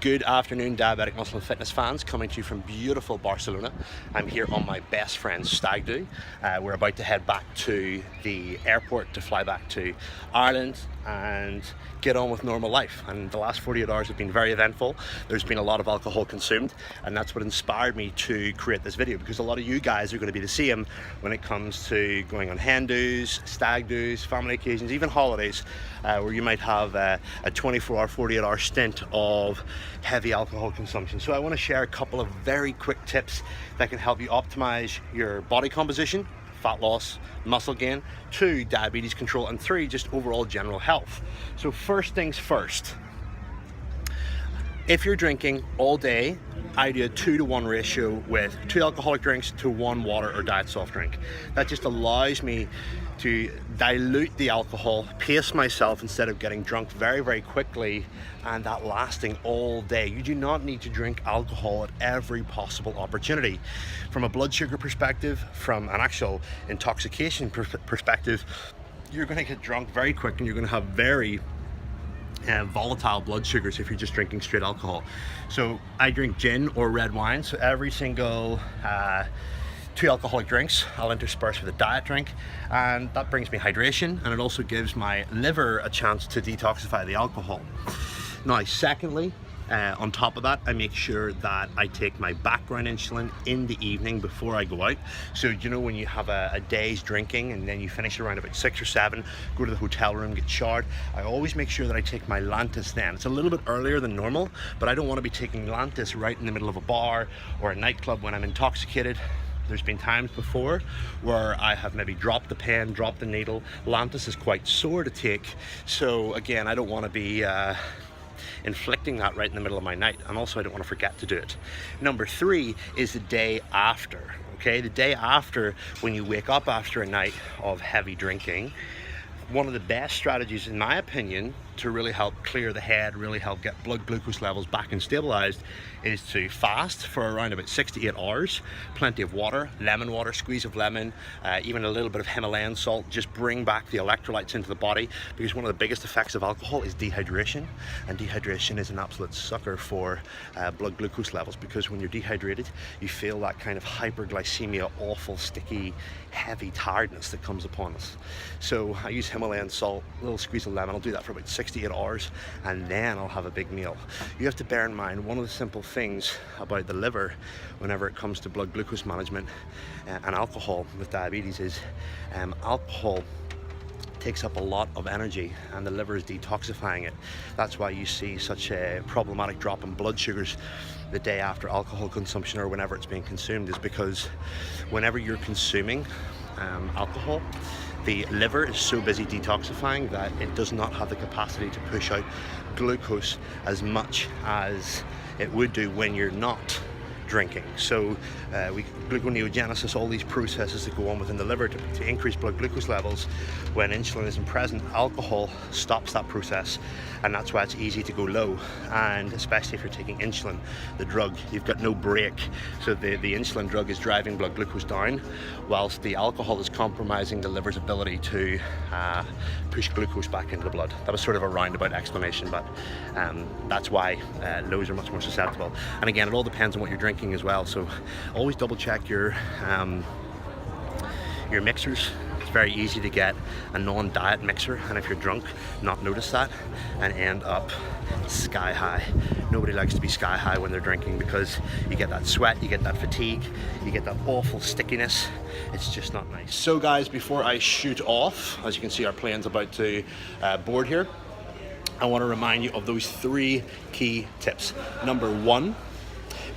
Good afternoon, Diabetic Muscle and Fitness fans, coming to you from beautiful Barcelona. I'm here on my best friend's stag do. We're about to head back to the airport to fly back to Ireland and get on with normal life. And the last 48 hours have been very eventful. There's been a lot of alcohol consumed, and that's what inspired me to create this video, because a lot of you guys are going to be the same when it comes to going on hen do's, stag do's, family occasions, even holidays, where you might have a 24-hour, 48-hour stint of heavy alcohol consumption. So I want to share a couple of very quick tips that can help you optimize your body composition, fat loss, muscle gain, 2, diabetes control, and 3, just overall general health. So first things first, if you're drinking all day, I do a 2-to-1 ratio with 2 alcoholic drinks to 1 water or diet soft drink. That just allows me to dilute the alcohol, pace myself instead of getting drunk very, very quickly, and that lasting all day. You do not need to drink alcohol at every possible opportunity. From a blood sugar perspective, from an actual intoxication perspective, you're going to get drunk very quick and you're going to have very volatile blood sugars if you're just drinking straight alcohol. So I drink gin or red wine, so every single 2 alcoholic drinks I'll intersperse with a diet drink, and that brings me hydration, and it also gives my liver a chance to detoxify the alcohol. Now secondly, on top of that, I make sure that I take my background insulin in the evening before I go out. So you know, when you have a day's drinking and then you finish around about 6 or 7, go to the hotel room, get showered, I always make sure that I take my Lantus then. It's a little bit earlier than normal, but I don't want to be taking Lantus right in the middle of a bar or a nightclub when I'm intoxicated. There's been times before where I have maybe dropped the pen, dropped the needle. Lantus is quite sore to take, so again, I don't want to be inflicting that right in the middle of my night, and also I don't want to forget to do it. Number 3 is the day after. Okay, the day after, when you wake up after a night of heavy drinking, one of the best strategies, in my opinion, to really help clear the head, really help get blood glucose levels back and stabilized, is to fast for around about 6 to 8 hours. Plenty of water, lemon water, squeeze of lemon, even a little bit of Himalayan salt. Just bring back the electrolytes into the body, because one of the biggest effects of alcohol is dehydration, and dehydration is an absolute sucker for blood glucose levels, because when you're dehydrated, you feel that kind of hyperglycemia, awful, sticky, heavy tiredness that comes upon us. So I use Himalayan salt, a little squeeze of lemon. I'll do that for about 6 to 8 hours, and then I'll have a big meal. You have to bear in mind, one of the simple things about the liver whenever it comes to blood glucose management and alcohol with diabetes is alcohol takes up a lot of energy, and the liver is detoxifying it. That's why you see such a problematic drop in blood sugars the day after alcohol consumption, or whenever it's being consumed, is because whenever you're consuming alcohol, the liver is so busy detoxifying that it does not have the capacity to push out glucose as much as it would do when you're not drinking. So gluconeogenesis, all these processes that go on within the liver to increase blood glucose levels, when insulin isn't present, alcohol stops that process, and that's why it's easy to go low. And especially if you're taking insulin, the drug, you've got no brake, so the insulin drug is driving blood glucose down, whilst the alcohol is compromising the liver's ability to push glucose back into the blood. That was sort of a roundabout explanation, but that's why lows are much more susceptible. And again, it all depends on what you're drinking as well, so always double check your mixers. It's very easy to get a non-diet mixer, and if you're drunk, not notice that and end up sky high. Nobody likes to be sky high when they're drinking, because you get that sweat, you get that fatigue, you get that awful stickiness. It's just not nice. So guys, before I shoot off, as you can see, our plane's about to board here, I want to remind you of those 3 key tips. Number 1,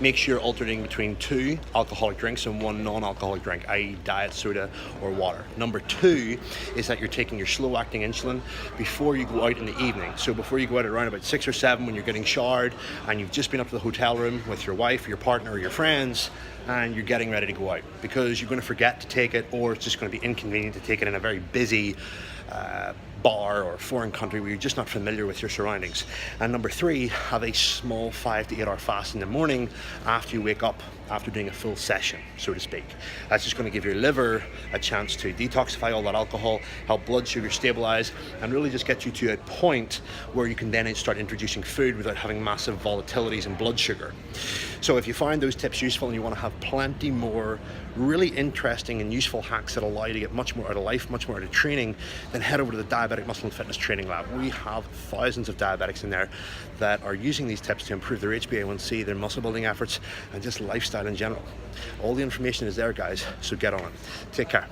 make sure you're alternating between 2 alcoholic drinks and 1 non-alcoholic drink, i.e. diet soda or water. Number 2 is that you're taking your slow-acting insulin before you go out in the evening. So before you go out at around about 6 or 7, when you're getting showered and you've just been up to the hotel room with your wife, your partner, or your friends, and you're getting ready to go out, because you're going to forget to take it, or it's just going to be inconvenient to take it in a very busy bar or foreign country where you're just not familiar with your surroundings. And number 3, have a small 5 to 8 hour fast in the morning after you wake up, after doing a full session, so to speak. That's just going to give your liver a chance to detoxify all that alcohol, help blood sugar stabilize, and really just get you to a point where you can then start introducing food without having massive volatilities in blood sugar. So if you find those tips useful and you want to have plenty more really interesting and useful hacks that allow you to get much more out of life, much more out of training, then head over to the Diabetic Muscle and Fitness Training Lab. We have thousands of diabetics in there that are using these tips to improve their HbA1c, their muscle building efforts, and just lifestyle in general. All the information is there, guys, so get on it. Take care.